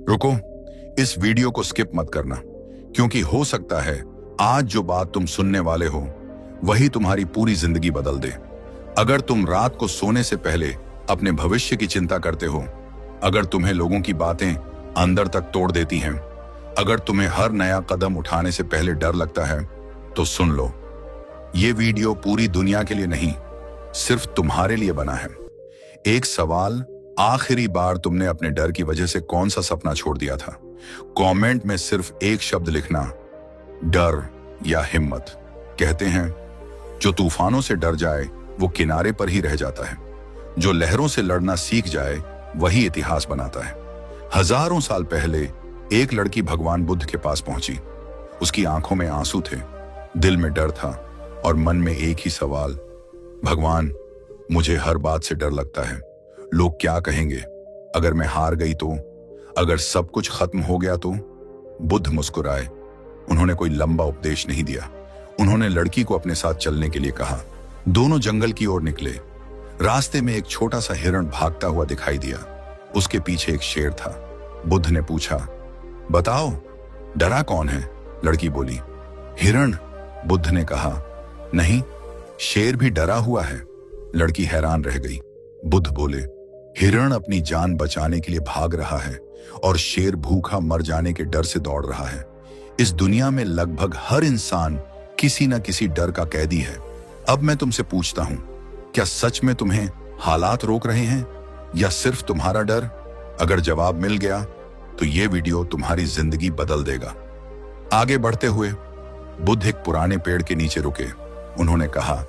रुको, इस वीडियो को स्किप मत करना, क्योंकि हो सकता है आज जो बात तुम सुनने वाले हो वही तुम्हारी पूरी जिंदगी बदल दे। अगर तुम रात को सोने से पहले अपने भविष्य की चिंता करते हो, अगर तुम्हें लोगों की बातें अंदर तक तोड़ देती हैं, अगर तुम्हें हर नया कदम उठाने से पहले डर लगता है, तो सुन लो, ये वीडियो पूरी दुनिया के लिए नहीं, सिर्फ तुम्हारे लिए बना है। एक सवाल, आखिरी बार तुमने अपने डर की वजह से कौन सा सपना छोड़ दिया था? कमेंट में सिर्फ एक शब्द लिखना, डर या हिम्मत। कहते हैं जो तूफानों से डर जाए वो किनारे पर ही रह जाता है, जो लहरों से लड़ना सीख जाए वही इतिहास बनाता है। हजारों साल पहले एक लड़की भगवान बुद्ध के पास पहुंची। उसकी आंखों में आंसू थे, दिल में डर था और मन में एक ही सवाल, भगवान, मुझे हर बात से डर लगता है। लोग क्या कहेंगे? अगर मैं हार गई तो? अगर सब कुछ खत्म हो गया तो? बुद्ध मुस्कुराए। उन्होंने कोई लंबा उपदेश नहीं दिया। उन्होंने लड़की को अपने साथ चलने के लिए कहा। दोनों जंगल की ओर निकले। रास्ते में एक छोटा सा हिरण भागता हुआ दिखाई दिया। उसके पीछे एक शेर था। बुद्ध ने पूछा, बताओ, डरा कौन है? लड़की बोली, हिरण। बुद्ध ने कहा, नहीं, शेर भी डरा हुआ है। लड़की हैरान रह गई। बुद्ध बोले, हिरण अपनी जान बचाने के लिए भाग रहा है और शेर भूखा मर जाने के डर से दौड़ रहा है। इस दुनिया में लगभग हर इंसान किसी न किसी डर का कैदी है। अब मैं तुमसे पूछता हूं, क्या सच में तुम्हें हालात रोक रहे हैं या सिर्फ तुम्हारा डर? अगर जवाब मिल गया तो यह वीडियो तुम्हारी जिंदगी बदल देगा। आगे बढ़ते हुए बुद्ध एक पुराने पेड़ के नीचे रुके। उन्होंने कहा,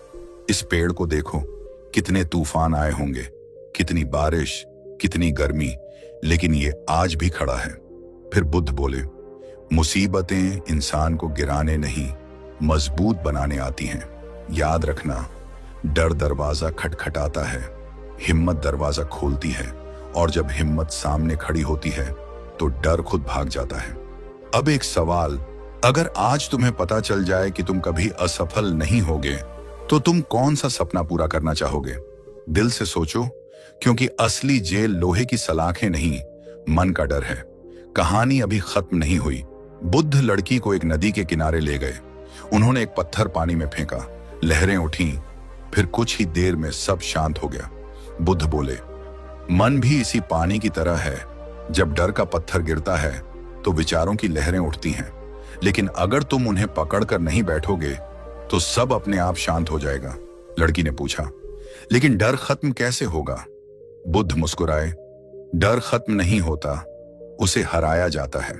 इस पेड़ को देखो, कितने तूफान आए होंगे, कितनी बारिश, कितनी गर्मी, लेकिन ये आज भी खड़ा है। फिर बुद्ध बोले, मुसीबतें इंसान को गिराने नहीं, मजबूत बनाने आती हैं। याद रखना, डर दरवाजा खटखटाता है, हिम्मत दरवाजा खोलती है, और जब हिम्मत सामने खड़ी होती है तो डर खुद भाग जाता है। अब एक सवाल, अगर आज तुम्हें पता चल जाए कि तुम कभी असफल नहीं होगे, तो तुम कौन सा सपना पूरा करना चाहोगे? दिल से सोचो, क्योंकि असली जेल लोहे की सलाखें नहीं, मन का डर है। कहानी अभी खत्म नहीं हुई। बुद्ध लड़की को एक नदी के किनारे ले गए। उन्होंने एक पत्थर पानी में फेंका, लहरें उठीं, फिर कुछ ही देर में सब शांत हो गया। बुद्ध बोले, मन भी इसी पानी की तरह है। जब डर का पत्थर गिरता है तो विचारों की लहरें उठती हैं, लेकिन अगर तुम उन्हें पकड़कर नहीं बैठोगे तो सब अपने आप शांत हो जाएगा। लड़की ने पूछा, लेकिन डर खत्म कैसे होगा? बुद्ध मुस्कुराए, डर खत्म नहीं होता, उसे हराया जाता है।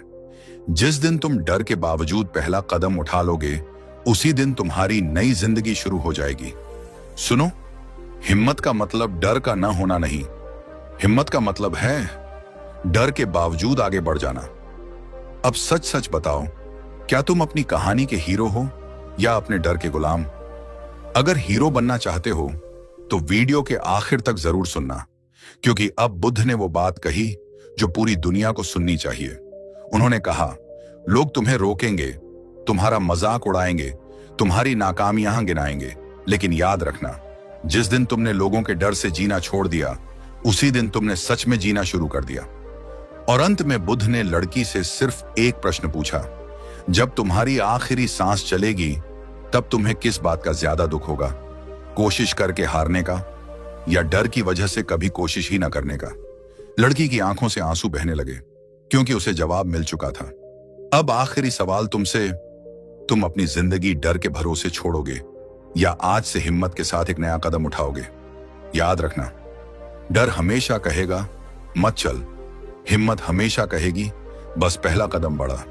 जिस दिन तुम डर के बावजूद पहला कदम उठा लोगे, उसी दिन तुम्हारी नई जिंदगी शुरू हो जाएगी। सुनो, हिम्मत का मतलब डर का ना होना नहीं, हिम्मत का मतलब है डर के बावजूद आगे बढ़ जाना। अब सच सच बताओ, क्या तुम अपनी कहानी के हीरो हो या अपने डर के गुलाम? अगर हीरो बनना चाहते हो तो वीडियो के आखिर तक जरूर सुनना, क्योंकि अब बुद्ध ने वो बात कही जो पूरी दुनिया को सुननी चाहिए। उन्होंने कहा, लोग तुम्हें रोकेंगे, तुम्हारा मजाक उड़ाएंगे, तुम्हारी नाकामियां गिनाएंगे, लेकिन याद रखना, जिस दिन तुमने लोगों के डर से जीना छोड़ दिया, उसी दिन तुमने सच में जीना शुरू कर दिया। और अंत में बुद्ध ने लड़की से सिर्फ एक प्रश्न पूछा, जब तुम्हारी आखिरी सांस चलेगी तब तुम्हें किस बात का ज्यादा दुख होगा? कोशिश करके हारने का या डर की वजह से कभी कोशिश ही ना करने का? लड़की की आंखों से आंसू बहने लगे, क्योंकि उसे जवाब मिल चुका था। अब आखिरी सवाल तुमसे, तुम अपनी जिंदगी डर के भरोसे छोड़ोगे या आज से हिम्मत के साथ एक नया कदम उठाओगे? याद रखना, डर हमेशा कहेगा मत चल, हिम्मत हमेशा कहेगी बस पहला कदम बढ़ा।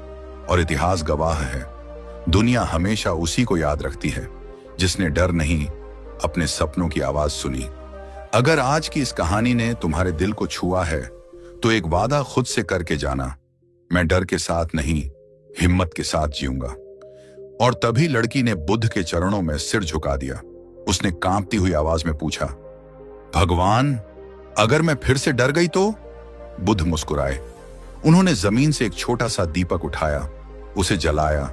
और इतिहास गवाह है, दुनिया हमेशा उसी को याद रखती है जिसने डर नहीं, अपने सपनों की आवाज सुनी। अगर आज की इस कहानी ने तुम्हारे दिल को छुआ है तो एक वादा खुद से करके जाना, मैं डर के साथ नहीं, हिम्मत के साथ जीऊंगा। और तभी लड़की ने बुद्ध के चरणों में सिर झुका दिया। उसने कांपती हुई आवाज में पूछा, भगवान, अगर मैं फिर से डर गई तो? बुद्ध मुस्कुराए। उन्होंने जमीन से एक छोटा सा दीपक उठाया, उसे जलाया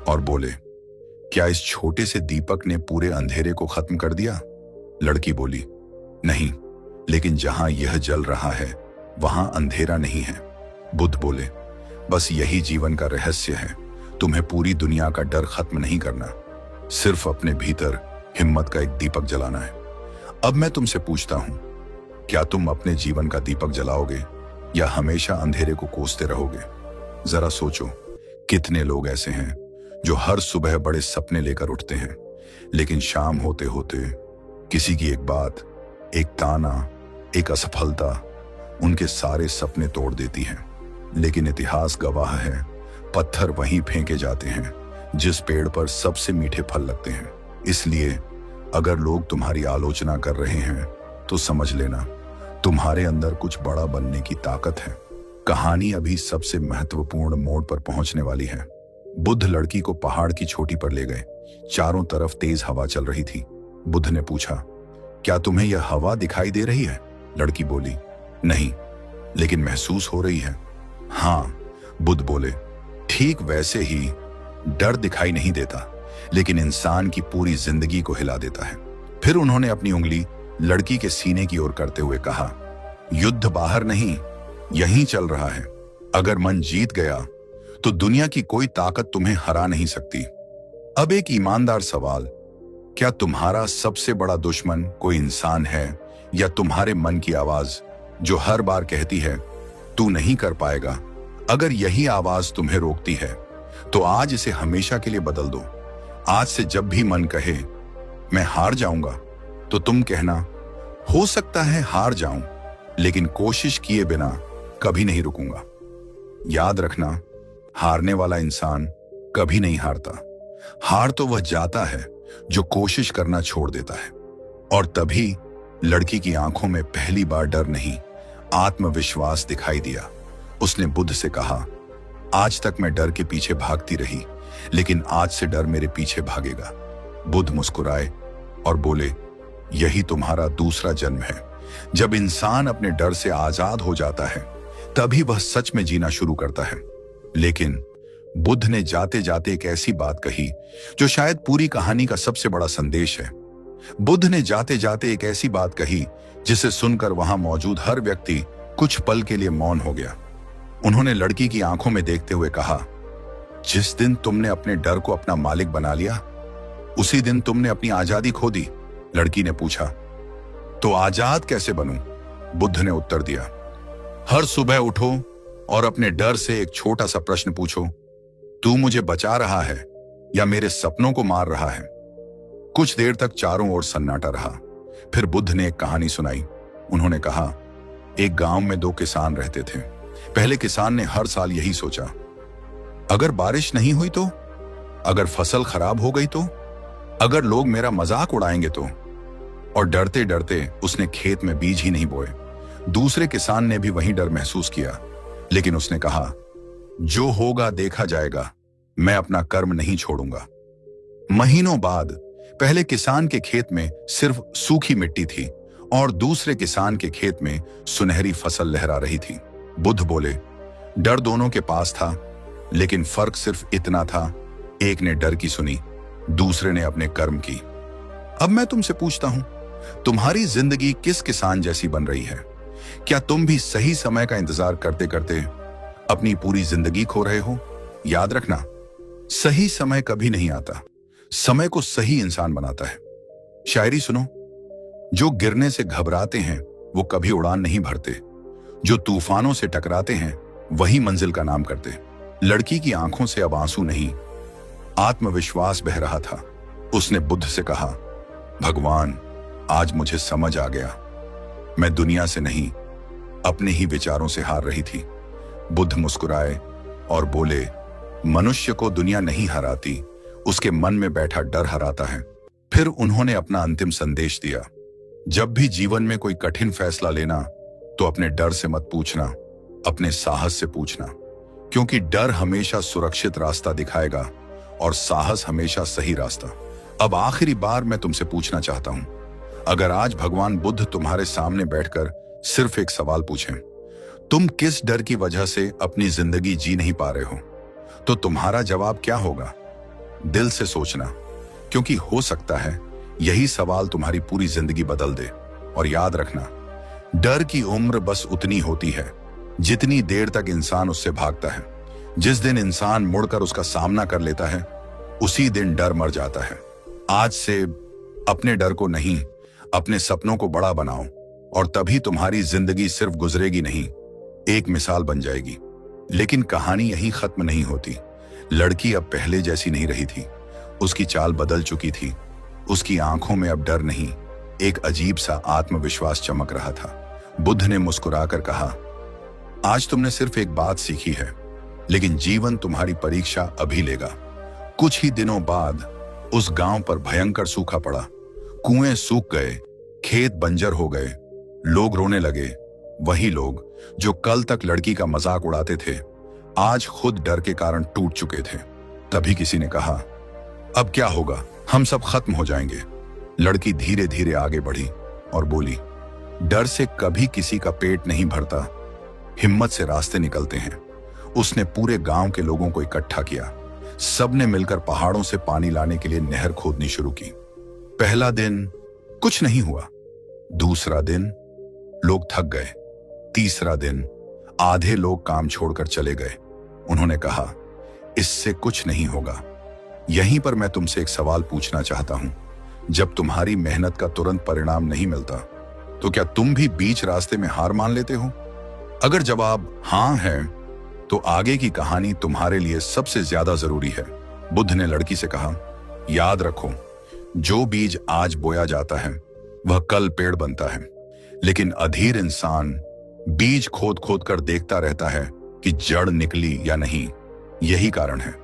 और बोले, क्या इस छोटे से दीपक ने पूरे अंधेरे को खत्म कर दिया? लड़की बोली, नहीं, लेकिन जहां यह जल रहा है वहां अंधेरा नहीं है। बुद्ध बोले, बस यही जीवन का रहस्य है। तुम्हें पूरी दुनिया का डर खत्म नहीं करना, सिर्फ अपने भीतर हिम्मत का एक दीपक जलाना है। अब मैं तुमसे पूछता हूं, क्या तुम अपने जीवन का दीपक जलाओगे या हमेशा अंधेरे को कोसते रहोगे? जरा सोचो, कितने लोग ऐसे हैं जो हर सुबह बड़े सपने लेकर उठते हैं, लेकिन शाम होते होते किसी की एक बात, एक ताना, एक असफलता उनके सारे सपने तोड़ देती है। लेकिन इतिहास गवाह है, पत्थर वहीं फेंके जाते हैं जिस पेड़ पर सबसे मीठे फल लगते हैं। इसलिए अगर लोग तुम्हारी आलोचना कर रहे हैं तो समझ लेना, तुम्हारे अंदर कुछ बड़ा बनने की ताकत है। कहानी अभी सबसे महत्वपूर्ण मोड़ पर पहुंचने वाली है। बुद्ध लड़की को पहाड़ की चोटी पर ले गए। चारों तरफ तेज हवा चल रही थी। बुद्ध ने पूछा, क्या तुम्हें यह हवा दिखाई दे रही है? लड़की बोली, नहीं, लेकिन महसूस हो रही है। हाँ, बुद्ध बोले, ठीक वैसे ही डर दिखाई नहीं देता, लेकिन इंसान की पूरी जिंदगी को हिला देता है। फिर उन्होंने अपनी उंगली लड़की के सीने की ओर करते हुए कहा, युद्ध बाहर नहीं, यहीं चल रहा है। अगर मन जीत गया तो दुनिया की कोई ताकत तुम्हें हरा नहीं सकती। अब एक ईमानदार सवाल, क्या तुम्हारा सबसे बड़ा दुश्मन कोई इंसान है या तुम्हारे मन की आवाज जो हर बार कहती है तू नहीं कर पाएगा? अगर यही आवाज तुम्हें रोकती है तो आज इसे हमेशा के लिए बदल दो। आज से जब भी मन कहे मैं हार जाऊंगा, तो तुम कहना, हो सकता है हार जाऊं, लेकिन कोशिश किए बिना कभी नहीं रुकूंगा। याद रखना, हारने वाला इंसान कभी नहीं हारता। हार तो वह जाता है जो कोशिश करना छोड़ देता है। और तभी लड़की की आंखों में पहली बार डर नहीं, आत्मविश्वास दिखाई दिया। उसने बुद्ध से कहा, आज तक मैं डर के पीछे भागती रही, लेकिन आज से डर मेरे पीछे भागेगा। बुद्ध मुस्कुराए और बोले, यही तुम्हारा दूसरा जन्म है। जब इंसान अपने डर से आजाद हो जाता है, तभी वह सच में जीना शुरू करता है। लेकिन बुद्ध ने जाते जाते एक ऐसी बात कही जो शायद पूरी कहानी का सबसे बड़ा संदेश है। बुद्ध ने जाते जाते एक ऐसी बात कही जिसे सुनकर वहां मौजूद हर व्यक्ति कुछ पल के लिए मौन हो गया। उन्होंने लड़की की आंखों में देखते हुए कहा, जिस दिन तुमने अपने डर को अपना मालिक बना लिया, उसी दिन तुमने अपनी आजादी खो दी। लड़की ने पूछा, तो आजाद कैसे बनूं? बुद्ध ने उत्तर दिया, हर सुबह उठो और अपने डर से एक छोटा सा प्रश्न पूछो, तू मुझे बचा रहा है या मेरे सपनों को मार रहा है? कुछ देर तक चारों ओर सन्नाटा रहा। फिर बुद्ध ने एक कहानी सुनाई। उन्होंने कहा, एक गांव में दो किसान रहते थे। पहले किसान ने हर साल यही सोचा, अगर बारिश नहीं हुई तो, अगर फसल खराब हो गई तो, अगर लोग मेरा मजाक उड़ाएंगे तो। और डरते डरते उसने खेत में बीज ही नहीं बोए। दूसरे किसान ने भी वही डर महसूस किया, लेकिन उसने कहा, जो होगा देखा जाएगा, मैं अपना कर्म नहीं छोड़ूंगा। महीनों बाद पहले किसान के खेत में सिर्फ सूखी मिट्टी थी और दूसरे किसान के खेत में सुनहरी फसल लहरा रही थी। बुद्ध बोले, डर दोनों के पास था, लेकिन फर्क सिर्फ इतना था, एक ने डर की सुनी, दूसरे ने अपने कर्म की। अब मैं तुमसे पूछता हूं, तुम्हारी जिंदगी किस किसान जैसी बन रही है? क्या तुम भी सही समय का इंतजार करते करते अपनी पूरी जिंदगी खो रहे हो? याद रखना, सही समय कभी नहीं आता, समय को सही इंसान बनाता है। शायरी सुनो, जो गिरने से घबराते हैं वो कभी उड़ान नहीं भरते, जो तूफानों से टकराते हैं वही मंजिल का नाम करते। लड़की की आंखों से अब आंसू नहीं, आत्मविश्वास बह रहा था। उसने बुद्ध से कहा, भगवान, आज मुझे समझ आ गया, मैं दुनिया से नहीं, अपने ही विचारों से हार रही थी। बुद्ध मुस्कुराए और बोले, मनुष्य को दुनिया नहीं हराती, उसके मन में बैठा डर हराता है। फिर उन्होंने अपना अंतिम संदेश दिया, जब भी जीवन में कोई कठिन फैसला लेना तो अपने डर से मत पूछना, अपने साहस से पूछना, क्योंकि डर हमेशा सुरक्षित रास्ता दिखाएगा और साहस हमेशा सही रास्ता। अब आखिरी बार मैं तुमसे पूछना चाहता हूं, अगर आज भगवान बुद्ध तुम्हारे सामने बैठकर सिर्फ एक सवाल पूछें, तुम किस डर की वजह से अपनी जिंदगी जी नहीं पा रहे हो, तो तुम्हारा जवाब क्या होगा? दिल से सोचना, क्योंकि हो सकता है यही सवाल तुम्हारी पूरी जिंदगी बदल दे। और याद रखना, डर की उम्र बस उतनी होती है जितनी देर तक इंसान उससे भागता है, जिस दिन इंसान मुड़कर उसका सामना कर लेता है, उसी दिन डर मर जाता है। आज से अपने डर को नहीं, अपने सपनों को बड़ा बनाओ, और तभी तुम्हारी जिंदगी सिर्फ गुजरेगी नहीं, एक मिसाल बन जाएगी। लेकिन कहानी यहीं खत्म नहीं होती। लड़की अब पहले जैसी नहीं रही थी। उसकी चाल बदल चुकी थी। उसकी आंखों में अब डर नहीं, एक अजीब सा आत्मविश्वास चमक रहा था। बुद्ध ने मुस्कुराकर कहा, आज तुमने सिर्फ एक बात सीखी है, लेकिन जीवन तुम्हारी परीक्षा अभी लेगा। कुछ ही दिनों बाद उस गांव पर भयंकर सूखा पड़ा। कुएं सूख गए, खेत बंजर हो गए, लोग रोने लगे। वही लोग जो कल तक लड़की का मजाक उड़ाते थे, आज खुद डर के कारण टूट चुके थे। तभी किसी ने कहा, अब क्या होगा, हम सब खत्म हो जाएंगे। लड़की धीरे धीरे आगे बढ़ी और बोली, डर से कभी किसी का पेट नहीं भरता, हिम्मत से रास्ते निकलते हैं। उसने पूरे गांव के लोगों को इकट्ठा किया। सबने मिलकर पहाड़ों से पानी लाने के लिए नहर खोदनी शुरू की। पहला दिन कुछ नहीं हुआ, दूसरा दिन लोग थक गए, तीसरा दिन आधे लोग काम छोड़कर चले गए। उन्होंने कहा, इससे कुछ नहीं होगा। यहीं पर मैं तुमसे एक सवाल पूछना चाहता हूं, जब तुम्हारी मेहनत का तुरंत परिणाम नहीं मिलता, तो क्या तुम भी बीच रास्ते में हार मान लेते हो? अगर जवाब हां है, तो आगे की कहानी तुम्हारे लिए सबसे ज्यादा जरूरी है। बुद्ध ने लड़की से कहा, याद रखो, जो बीज आज बोया जाता है वह कल पेड़ बनता है, लेकिन अधीर इंसान बीज खोद खोद कर देखता रहता है कि जड़ निकली या नहीं। यही कारण है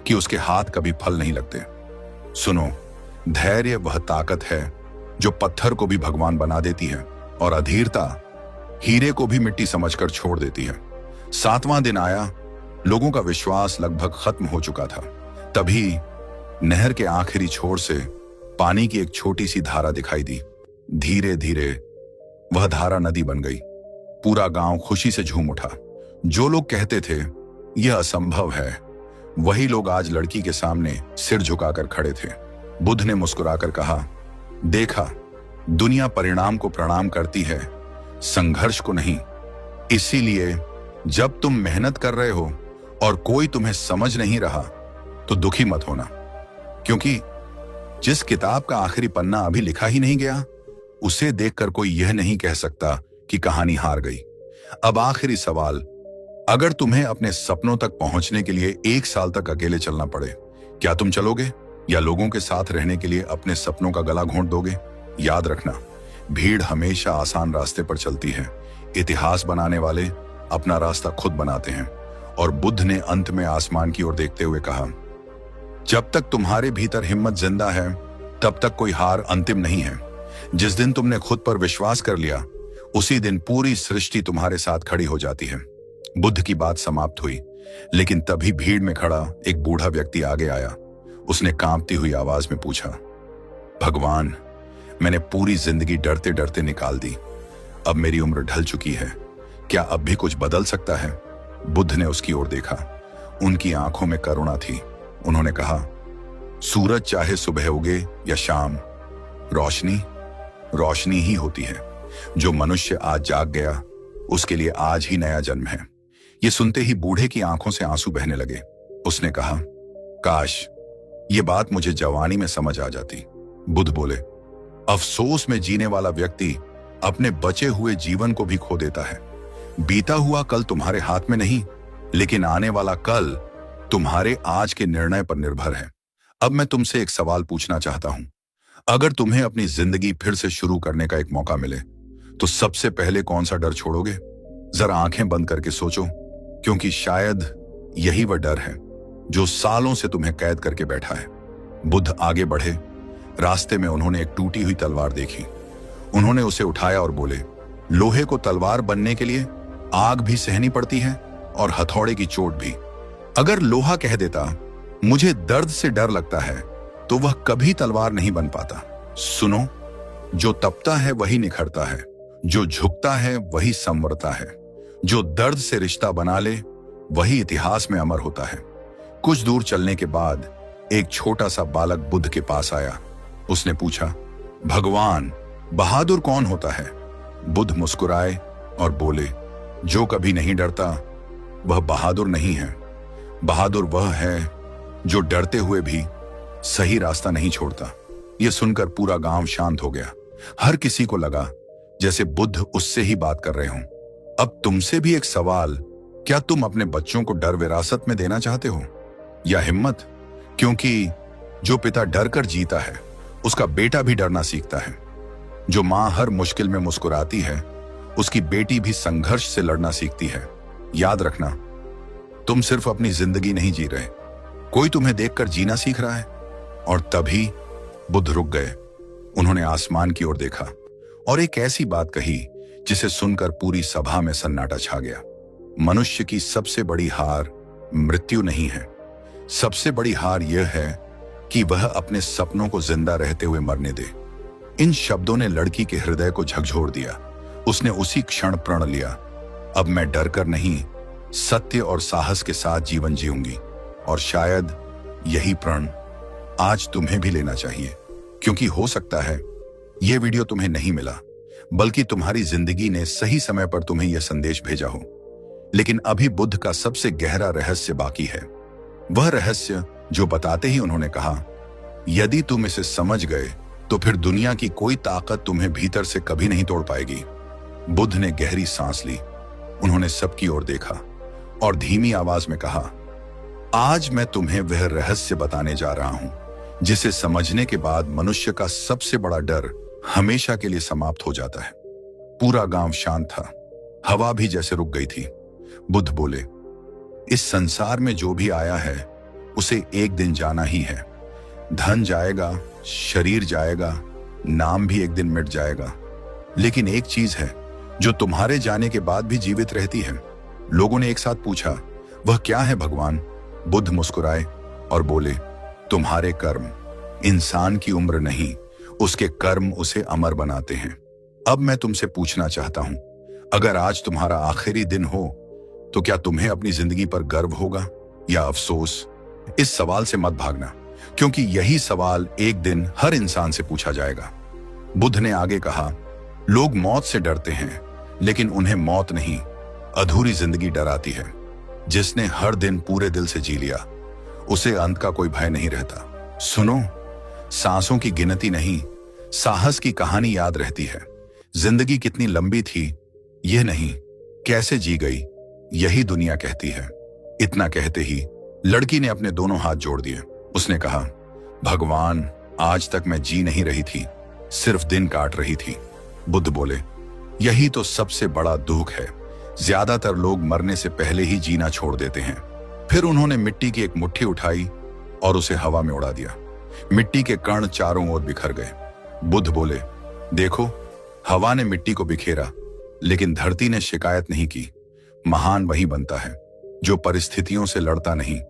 कि उसके हाथ कभी फल नहीं लगते। सुनो, धैर्य वह ताकत है जो पत्थर को भी भगवान बना देती है, और अधीरता हीरे को भी मिट्टी समझकर छोड़ देती है। 7वां दिन आया, लोगों का विश्वास लगभग खत्म हो चुका था। तभी नहर के आखिरी छोर से पानी की एक छोटी सी धारा दिखाई दी। धीरे धीरे वह धारा नदी बन गई। पूरा गांव खुशी से झूम उठा। जो लोग कहते थे यह असंभव है, वही लोग आज लड़की के सामने सिर झुकाकर खड़े थे। बुद्ध ने मुस्कुराकर कहा, देखा, दुनिया परिणाम को प्रणाम करती है, संघर्ष को नहीं। इसीलिए जब तुम मेहनत कर रहे हो और कोई तुम्हें समझ नहीं रहा, तो दुखी मत होना, क्योंकि जिस किताब का आखिरी पन्ना अभी लिखा ही नहीं गया, उसे देखकर कोई यह नहीं कह सकता कि कहानी हार गई। अब आखिरी सवाल, अगर तुम्हें अपने सपनों तक पहुंचने के लिए 1 साल तक अकेले चलना पड़े, क्या तुम चलोगे, या लोगों के साथ रहने के लिए अपने सपनों का गला घोंट दोगे? याद रखना, भीड़ हमेशा आसान रास्ते पर चलती है। इतिहास बनाने वाले अपना रास्ता खुद बनाते हैं। और बुद्ध ने अंत में आसमान की ओर देखते हुए कहा, जब तक तुम्हारे भीतर हिम्मत जिंदा है, तब तक कोई हार अंतिम नहीं है। जिस दिन तुमने खुद पर विश्वास कर लिया, उसी दिन पूरी सृष्टि तुम्हारे साथ खड़ी हो जाती है। बुद्ध की बात समाप्त हुई, लेकिन तभी भीड़ में खड़ा एक बूढ़ा व्यक्ति आगे आया। उसने कांपती हुई आवाज में पूछा, भगवान, मैंने पूरी जिंदगी डरते डरते निकाल दी। अब मेरी उम्र ढल चुकी है, क्या अब भी कुछ बदल सकता है? बुद्ध ने उसकी ओर देखा। उनकी आंखों में करुणा थी। उन्होंने कहा, सूरज चाहे सुबह उगे या शाम, रोशनी रोशनी ही होती है। जो मनुष्य आज जाग गया, उसके लिए आज ही नया जन्म है। ये सुनते ही बूढ़े की आंखों से आंसू बहने लगे। उसने कहा, काश ये बात मुझे जवानी में समझ आ जाती। बुद्ध बोले, अफसोस में जीने वाला व्यक्ति अपने बचे हुए जीवन को भी खो देता है। बीता हुआ कल तुम्हारे हाथ में नहीं, लेकिन आने वाला कल तुम्हारे आज के निर्णय पर निर्भर है। अब मैं तुमसे एक सवाल पूछना चाहता हूं। अगर तुम्हें अपनी जिंदगी फिर से शुरू करने का एक मौका मिले, तो सबसे पहले कौन सा डर छोड़ोगे? जरा आंखें बंद करके सोचो, क्योंकि शायद यही वह डर है जो सालों से तुम्हें कैद करके बैठा है। बुद्ध आगे बढ़े। रास्ते में उन्होंने एक टूटी हुई तलवार देखी। उन्होंने उसे उठाया और बोले, लोहे को तलवार बनने के लिए आग भी सहनी पड़ती है और हथौड़े की चोट भी। अगर लोहा कह देता, मुझे दर्द से डर लगता है, तो वह कभी तलवार नहीं बन पाता। सुनो, जो तपता है वही निखरता है, जो झुकता है वही संवरता है, जो दर्द से रिश्ता बना ले वही इतिहास में अमर होता है। कुछ दूर चलने के बाद एक छोटा सा बालक बुद्ध के पास आया। उसने पूछा, भगवान, बहादुर कौन होता है? बुद्ध मुस्कुराए और बोले, जो कभी नहीं डरता वह बहादुर नहीं है। बहादुर वह है जो डरते हुए भी सही रास्ता नहीं छोड़ता। यह सुनकर पूरा गांव शांत हो गया। हर किसी को लगा जैसे बुद्ध उससे ही बात कर रहे हों। अब तुमसे भी एक सवाल, क्या तुम अपने बच्चों को डर विरासत में देना चाहते हो या हिम्मत? क्योंकि जो पिता डर कर जीता है उसका बेटा भी डरना सीखता है। जो मां हर मुश्किल में मुस्कुराती है उसकी बेटी भी संघर्ष से लड़ना सीखती है। याद रखना, तुम सिर्फ अपनी जिंदगी नहीं जी रहे, कोई तुम्हें देखकर जीना सीख रहा है। और तभी बुद्ध रुक गए। उन्होंने आसमान की ओर देखा और एक ऐसी बात कही जिसे सुनकर पूरी सभा में सन्नाटा छा गया। मनुष्य की सबसे बड़ी हार मृत्यु नहीं है, सबसे बड़ी हार यह है कि वह अपने सपनों को जिंदा रहते हुए मरने दे। इन शब्दों ने लड़की के हृदय को झकझोर दिया। उसने उसी क्षण प्रण लिया, अब मैं डर कर नहीं, सत्य और साहस के साथ जीवन जीऊंगी। और शायद यही प्रण आज तुम्हें भी लेना चाहिए, क्योंकि हो सकता है यह वीडियो तुम्हें नहीं मिला, बल्कि तुम्हारी जिंदगी ने सही समय पर तुम्हें यह संदेश भेजा हो। लेकिन अभी बुद्ध का सबसे गहरा रहस्य बाकी है। वह रहस्य जो बताते ही उन्होंने कहा, यदि तुम इसे समझ गए तो फिर दुनिया की कोई ताकत तुम्हें भीतर से कभी नहीं तोड़ पाएगी। बुद्ध ने गहरी सांस ली। उन्होंने सबकी ओर देखा और धीमी आवाज में कहा, आज मैं तुम्हें वह रहस्य बताने जा रहा हूं जिसे समझने के बाद मनुष्य का सबसे बड़ा डर हमेशा के लिए समाप्त हो जाता है। पूरा गांव शांत था, हवा भी जैसे रुक गई थी। बुद्ध बोले, इस संसार में जो भी आया है उसे एक दिन जाना ही है। धन जाएगा, शरीर जाएगा, नाम भी एक दिन मिट जाएगा, लेकिन एक चीज है जो तुम्हारे जाने के बाद भी जीवित रहती है। लोगों ने एक साथ पूछा, वह क्या है भगवान? बुद्ध मुस्कुराए और बोले, तुम्हारे कर्म। इंसान की उम्र नहीं, उसके कर्म उसे अमर बनाते हैं। अब मैं तुमसे पूछना चाहता हूं, अगर आज तुम्हारा आखिरी दिन हो तो क्या तुम्हें अपनी जिंदगी पर गर्व होगा या अफसोस? इस सवाल से मत भागना, क्योंकि यही सवाल एक दिन हर इंसान से पूछा जाएगा। बुद्ध ने आगे कहा, लोग मौत से डरते हैं, लेकिन उन्हें मौत नहीं, अधूरी जिंदगी डराती है। जिसने हर दिन पूरे दिल से जी लिया उसे अंत का कोई भय नहीं रहता। सुनो, सांसों की गिनती नहीं, साहस की कहानी याद रहती है। जिंदगी कितनी लंबी थी यह नहीं, कैसे जी गई यही दुनिया कहती है। इतना कहते ही लड़की ने अपने दोनों हाथ जोड़ दिए। उसने कहा, भगवान, आज तक मैं जी नहीं रही थी, सिर्फ दिन काट रही थी। बुद्ध बोले, यही तो सबसे बड़ा दुख है। ज्यादातर लोग मरने से पहले ही जीना छोड़ देते हैं। फिर उन्होंने मिट्टी की एक मुट्ठी उठाई और उसे हवा में उड़ा दिया। मिट्टी के कण चारों ओर बिखर गए। बुद्ध बोले, देखो, हवा ने मिट्टी को बिखेरा, लेकिन धरती ने शिकायत नहीं की। महान वही बनता है जो परिस्थितियों से लड़ता नहीं,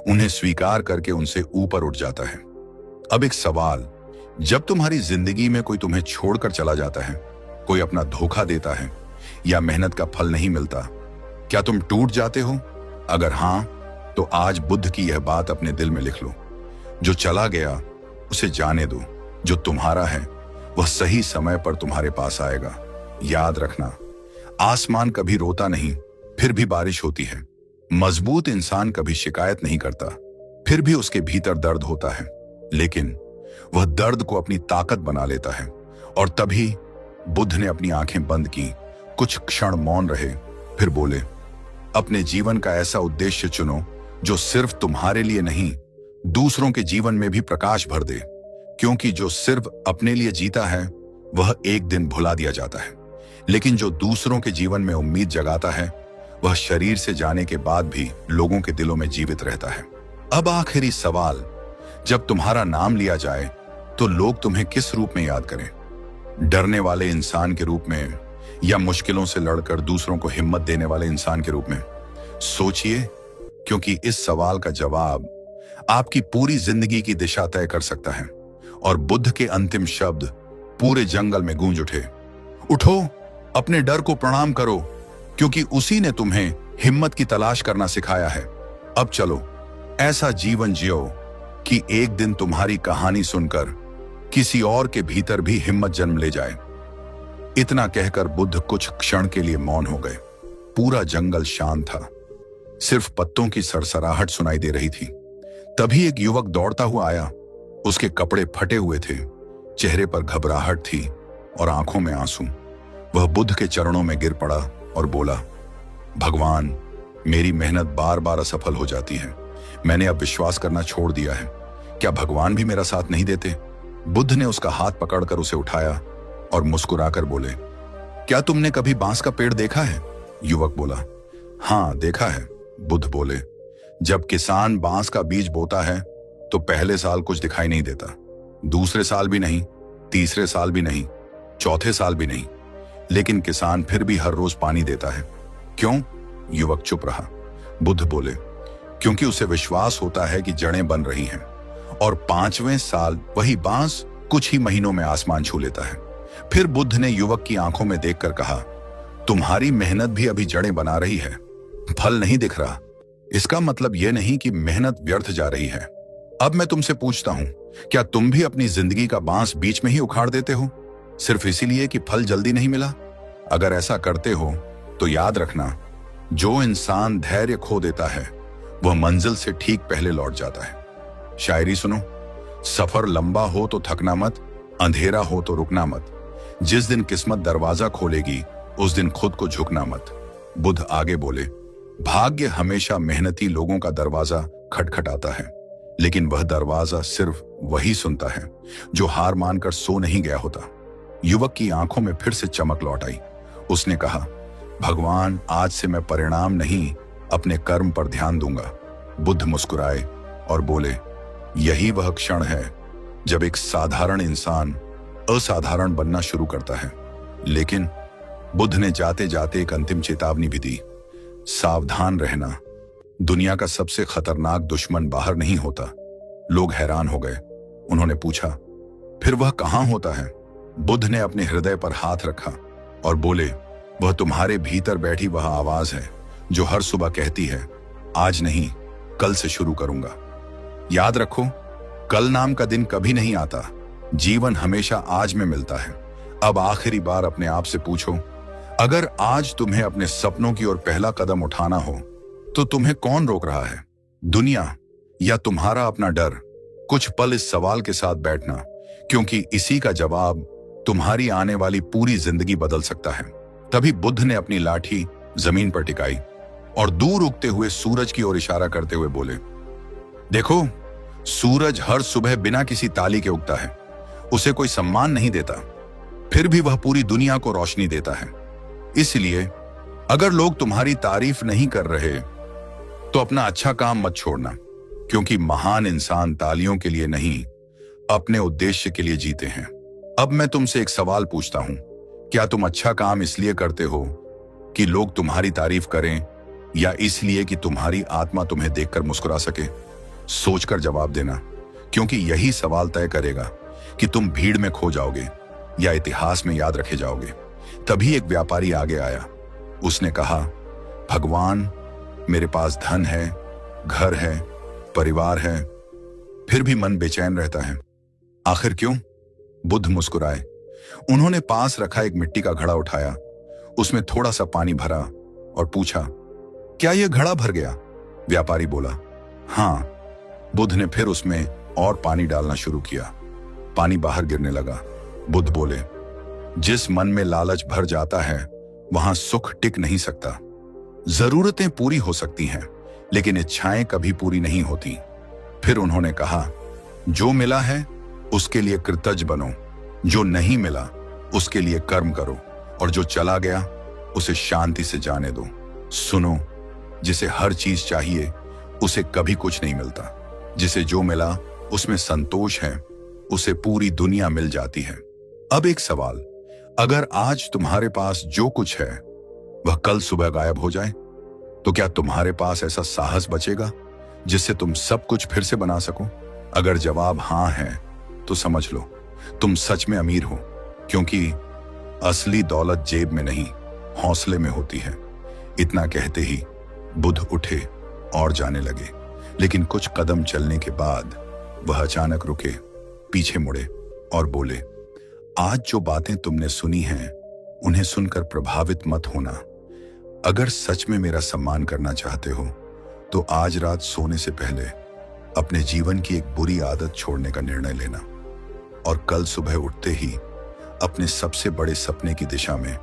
उन्हें स्वीकार करके उनसे ऊपर उठ जाता है। अब एक सवाल, जब तुम्हारी जिंदगी में कोई तुम्हें छोड़कर चला जाता है, कोई अपना धोखा देता है या मेहनत का फल नहीं मिलता, क्या तुम टूट जाते हो? अगर हां, तो आज बुद्ध की यह बात अपने दिल में लिख लो। जो चला गया उसे जाने दो, जो तुम्हारा है वह सही समय पर तुम्हारे पास आएगा। याद रखना, आसमान कभी रोता नहीं, फिर भी बारिश होती है। मजबूत इंसान कभी शिकायत नहीं करता, फिर भी उसके भीतर दर्द होता है, लेकिन वह दर्द को अपनी ताकत बना लेता है। और तभी बुद्ध ने अपनी आंखें बंद की, कुछ क्षण मौन रहे, फिर बोले, अपने जीवन का ऐसा उद्देश्य चुनो जो सिर्फ तुम्हारे लिए नहीं, दूसरों के जीवन में भी प्रकाश भर दे। क्योंकि जो सिर्फ अपने लिए जीता है वह एक दिन भुला दिया जाता है, लेकिन जो दूसरों के जीवन में उम्मीद जगाता है वह शरीर से जाने के बाद भी लोगों के दिलों में जीवित रहता है। अब आखिरी सवाल, जब तुम्हारा नाम लिया जाए तो लोग तुम्हें किस रूप में याद करें? डरने वाले इंसान के रूप में या मुश्किलों से लड़कर दूसरों को हिम्मत देने वाले इंसान के रूप में? सोचिए, क्योंकि इस सवाल का जवाब आपकी पूरी जिंदगी की दिशा तय कर सकता है। और बुद्ध के अंतिम शब्द पूरे जंगल में गूंज उठे, उठो, अपने डर को प्रणाम करो, क्योंकि उसी ने तुम्हें हिम्मत की तलाश करना सिखाया है। अब चलो, ऐसा जीवन जियो कि एक दिन तुम्हारी कहानी सुनकर किसी और के भीतर भी हिम्मत जन्म ले जाए। इतना कहकर बुद्ध कुछ क्षण के लिए मौन हो गए। पूरा जंगल शांत था। सिर्फ पत्तों की सरसराहट सुनाई दे रही थी। तभी एक युवक दौड़ता हुआ आया। उसके कपड़े फटे हुए थे, चेहरे पर घबराहट थी और आंखों में आंसू। वह बुद्ध के चरणों में गिर पड़ा और बोला, भगवान, मेरी मेहनत बार बार असफल हो जाती है। मैंने अब विश्वास करना छोड़ दिया है। क्या भगवान भी मेरा साथ नहीं देते? बुद्ध ने उसका हाथ पकड़कर उसे उठाया और मुस्कुराकर बोले, क्या तुमने कभी बांस का पेड़ देखा है? युवक बोला, हाँ देखा है। बुद्ध बोले, जब किसान बांस का बीज बोता है तो पहले साल कुछ दिखाई नहीं देता, दूसरे साल भी नहीं, तीसरे साल भी नहीं, चौथे साल भी नहीं, लेकिन किसान फिर भी हर रोज पानी देता है। क्यों? युवक चुप रहा। बुद्ध बोले, क्योंकि उसे विश्वास होता है कि जड़ें बन रही हैं और 5वें साल वही बांस कुछ ही महीनों में आसमान छू लेता है। फिर बुद्ध ने युवक की आंखों में देखकर कहा, तुम्हारी मेहनत भी अभी जड़ें बना रही है, फल नहीं दिख रहा। इसका मतलब यह नहीं कि मेहनत व्यर्थ जा रही है। अब मैं तुमसे पूछता हूं, क्या तुम भी अपनी जिंदगी का बांस बीच में ही उखाड़ देते हो, सिर्फ इसीलिए कि फल जल्दी नहीं मिला? अगर ऐसा करते हो तो याद रखना, जो इंसान धैर्य खो देता है वह मंजिल से ठीक पहले लौट जाता है। शायरी सुनो, सफर लंबा हो तो थकना मत, अंधेरा हो तो रुकना मत, जिस दिन किस्मत दरवाजा खोलेगी उस दिन खुद को झुकना मत। बुद्ध आगे बोले, भाग्य हमेशा मेहनती लोगों का दरवाजा खटखटाता है, लेकिन वह दरवाजा सिर्फ वही सुनता है जो हार मानकर सो नहीं गया होता। युवक की आंखों में फिर से चमक लौट आई। उसने कहा, भगवान, आज से मैं परिणाम नहीं अपने कर्म पर ध्यान दूंगा। बुद्ध मुस्कुराए और बोले, यही वह क्षण है जब एक साधारण इंसान असाधारण बनना शुरू करता है। लेकिन बुद्ध ने जाते जाते एक अंतिम चेतावनी भी दी, सावधान रहना, दुनिया का सबसे खतरनाक दुश्मन बाहर नहीं होता। लोग हैरान हो गए। उन्होंने पूछा, फिर वह कहां होता है? बुद्ध ने अपने हृदय पर हाथ रखा और बोले, वह तुम्हारे भीतर बैठी वह आवाज है जो हर सुबह कहती है, आज नहीं, कल से शुरू करूंगा। याद रखो, कल नाम का दिन कभी नहीं आता, जीवन हमेशा आज में मिलता है। अब आखिरी बार अपने आप से पूछो, अगर आज तुम्हें अपने सपनों की ओर पहला कदम उठाना हो तो तुम्हें कौन रोक रहा है, दुनिया या तुम्हारा अपना डर? कुछ पल इस सवाल के साथ बैठना, क्योंकि इसी का जवाब तुम्हारी आने वाली पूरी जिंदगी बदल सकता है। तभी बुद्ध ने अपनी लाठी जमीन पर टिकाई और दूर उगते हुए सूरज की ओर इशारा करते हुए बोले, देखो, सूरज हर सुबह बिना किसी ताली के उगता है, उसे कोई सम्मान नहीं देता, फिर भी वह पूरी दुनिया को रोशनी देता है। इसलिए अगर लोग तुम्हारी तारीफ नहीं कर रहे तो अपना अच्छा काम मत छोड़ना, क्योंकि महान इंसान तालियों के लिए नहीं, अपने उद्देश्य के लिए जीते हैं। अब मैं तुमसे एक सवाल पूछता हूं, क्या तुम अच्छा काम इसलिए करते हो कि लोग तुम्हारी तारीफ करें, या इसलिए कि तुम्हारी आत्मा तुम्हें देखकर मुस्कुरा सके? सोचकर जवाब देना, क्योंकि यही सवाल तय करेगा कि तुम भीड़ में खो जाओगे या इतिहास में याद रखे जाओगे। तभी एक व्यापारी आगे आया। उसने कहा, भगवान, मेरे पास धन है, घर है, परिवार है, फिर भी मन बेचैन रहता है। आखिर क्यों? बुद्ध मुस्कुराए। उन्होंने पास रखा एक मिट्टी का घड़ा उठाया, उसमें थोड़ा सा पानी भरा और पूछा, क्या यह घड़ा भर गया? व्यापारी बोला, हाँ। बुद्ध ने फिर उसमें और पानी डालना शुरू किया। पानी बाहर गिरने लगा। बुद्ध बोले, जिस मन में लालच भर जाता है वहां सुख टिक नहीं सकता। जरूरतें पूरी हो सकती हैं, लेकिन इच्छाएं कभी पूरी नहीं होती। फिर उन्होंने कहा, जो मिला है उसके लिए कृतज्ञ बनो, जो नहीं मिला उसके लिए कर्म करो, और जो चला गया उसे शांति से जाने दो। सुनो, जिसे हर चीज चाहिए उसे कभी कुछ नहीं मिलता, जिसे जो मिला उसमें संतोष है उसे पूरी दुनिया मिल जाती है। अब एक सवाल, अगर आज तुम्हारे पास जो कुछ है वह कल सुबह गायब हो जाए, तो क्या तुम्हारे पास ऐसा साहस बचेगा जिससे तुम सब कुछ फिर से बना सको? अगर जवाब हां है तो समझ लो तुम सच में अमीर हो, क्योंकि असली दौलत जेब में नहीं, हौसले में होती है। इतना कहते ही बुद्ध उठे और जाने लगे, लेकिन कुछ कदम चलने के बाद वह अचानक रुके, पीछे मुड़े और बोले, आज जो बातें तुमने सुनी हैं उन्हें सुनकर प्रभावित मत होना। अगर सच में मेरा सम्मान करना चाहते हो तो आज रात सोने से पहले अपने जीवन की एक बुरी आदत छोड़ने का निर्णय लेना और कल सुबह उठते ही अपने सबसे बड़े सपने की दिशा में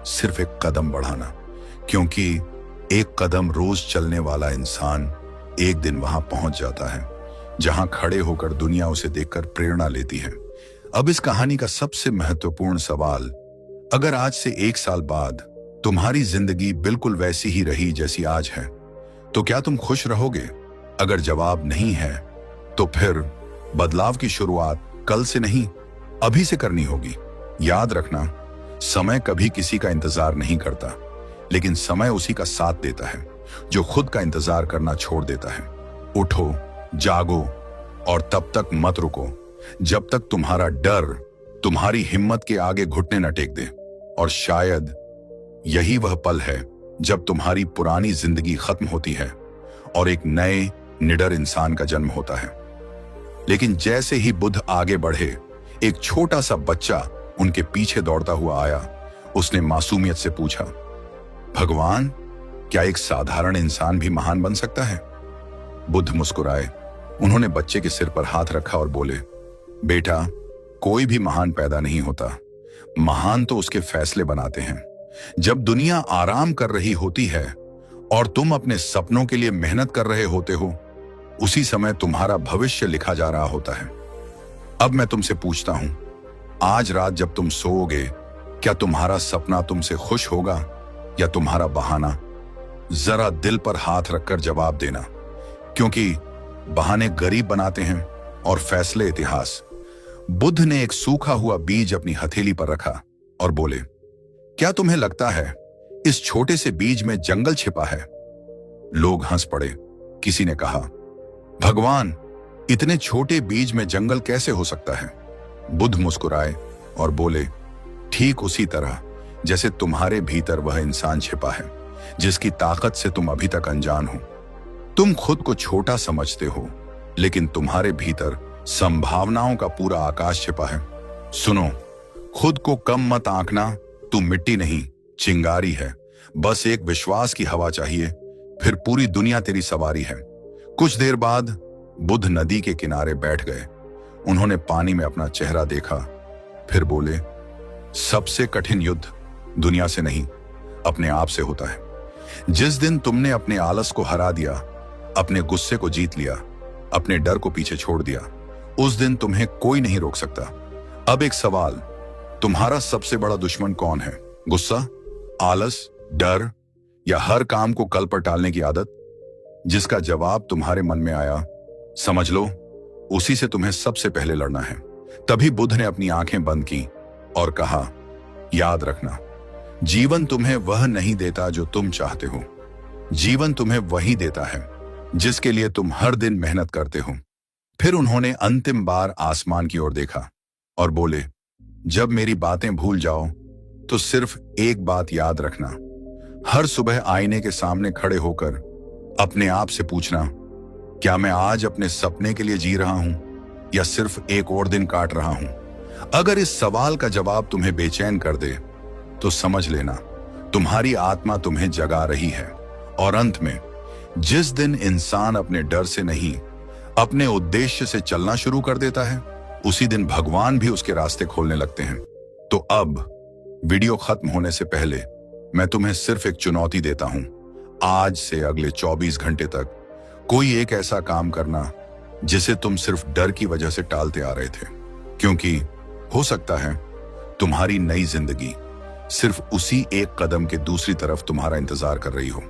सिर्फ एक कदम बढ़ाना, क्योंकि एक कदम रोज चलने वाला इंसान एक दिन वहां पहुंच जाता है जहां खड़े होकर दुनिया उसे देखकर प्रेरणा लेती है। अब इस कहानी का सबसे महत्वपूर्ण सवाल, अगर आज से 1 साल बाद तुम्हारी जिंदगी बिल्कुल वैसी ही रही जैसी आज है, तो क्या तुम खुश रहोगे? अगर जवाब नहीं है तो फिर बदलाव की शुरुआत कल से नहीं, अभी से करनी होगी। याद रखना, समय कभी किसी का इंतजार नहीं करता, लेकिन समय उसी का साथ देता है जो खुद का इंतजार करना छोड़ देता है। उठो, जागो और तब तक मत रुको जब तक तुम्हारा डर तुम्हारी हिम्मत के आगे घुटने न टेक दे। और शायद यही वह पल है जब तुम्हारी पुरानी जिंदगी खत्म होती है और एक नए निडर इंसान का जन्म होता है। लेकिन जैसे ही बुद्ध आगे बढ़े, एक छोटा सा बच्चा उनके पीछे दौड़ता हुआ आया। उसने मासूमियत से पूछा, भगवान, क्या एक साधारण इंसान भी महान बन सकता है? बुद्ध मुस्कुराए। उन्होंने बच्चे के सिर पर हाथ रखा और बोले, बेटा, कोई भी महान पैदा नहीं होता। महान तो उसके फैसले बनाते हैं। जब दुनिया आराम कर रही होती है और तुम अपने सपनों के लिए मेहनत कर रहे होते हो, उसी समय तुम्हारा भविष्य लिखा जा रहा होता है। अब मैं तुमसे पूछता हूं, आज रात जब तुम सोओगे, क्या तुम्हारा सपना तुमसे खुश होगा या तुम्हारा बहाना? जरा दिल पर हाथ रखकर जवाब देना, क्योंकि बहाने गरीब बनाते हैं और फैसले इतिहास। बुद्ध ने एक सूखा हुआ बीज अपनी हथेली पर रखा और बोले, क्या तुम्हें लगता है इस छोटे से बीज में जंगल छिपा है? लोग हंस पड़े। किसी ने कहा, भगवान, इतने छोटे बीज में जंगल कैसे हो सकता है? बुद्ध मुस्कुराए और बोले, ठीक उसी तरह जैसे तुम्हारे भीतर वह इंसान छिपा है जिसकी ताकत से तुम अभी तक अनजान हो। तुम खुद को छोटा समझते हो, लेकिन तुम्हारे भीतर संभावनाओं का पूरा आकाश छिपा है। सुनो, खुद को कम मत आंकना। तू मिट्टी नहीं, चिंगारी है। बस एक विश्वास की हवा चाहिए, फिर पूरी दुनिया तेरी सवारी है। कुछ देर बाद बुद्ध नदी के किनारे बैठ गए। उन्होंने पानी में अपना चेहरा देखा, फिर बोले, सबसे कठिन युद्ध दुनिया से नहीं, अपने आप से होता है। जिस दिन तुमने अपने आलस को हरा दिया, अपने गुस्से को जीत लिया, अपने डर को पीछे छोड़ दिया, उस दिन तुम्हें कोई नहीं रोक सकता। अब एक सवाल, तुम्हारा सबसे बड़ा दुश्मन कौन है? गुस्सा, आलस, डर या हर काम को कल पर टालने की आदत? जिसका जवाब तुम्हारे मन में आया, समझ लो उसी से तुम्हें सबसे पहले लड़ना है। तभी बुद्ध ने अपनी आंखें बंद की और कहा, याद रखना, जीवन तुम्हें वह नहीं देता जो तुम चाहते हो। जीवन तुम्हें वही देता है जिसके लिए तुम हर दिन मेहनत करते हो। फिर उन्होंने अंतिम बार आसमान की ओर देखा और बोले, जब मेरी बातें भूल जाओ तो सिर्फ एक बात याद रखना। हर सुबह आईने के सामने खड़े होकर अपने आप से पूछना, क्या मैं आज अपने सपने के लिए जी रहा हूं या सिर्फ एक और दिन काट रहा हूं? अगर इस सवाल का जवाब तुम्हें बेचैन कर दे तो समझ लेना तुम्हारी आत्मा तुम्हें जगा रही है। और अंत में, जिस दिन इंसान अपने डर से नहीं, अपने उद्देश्य से चलना शुरू कर देता है, उसी दिन भगवान भी उसके रास्ते खोलने लगते हैं। तो अब वीडियो खत्म होने से पहले मैं तुम्हें सिर्फ एक चुनौती देता हूं। आज से अगले 24 घंटे तक कोई एक ऐसा काम करना जिसे तुम सिर्फ डर की वजह से टालते आ रहे थे, क्योंकि हो सकता है तुम्हारी नई जिंदगी सिर्फ उसी एक कदम के दूसरी तरफ तुम्हारा इंतजार कर रही हो।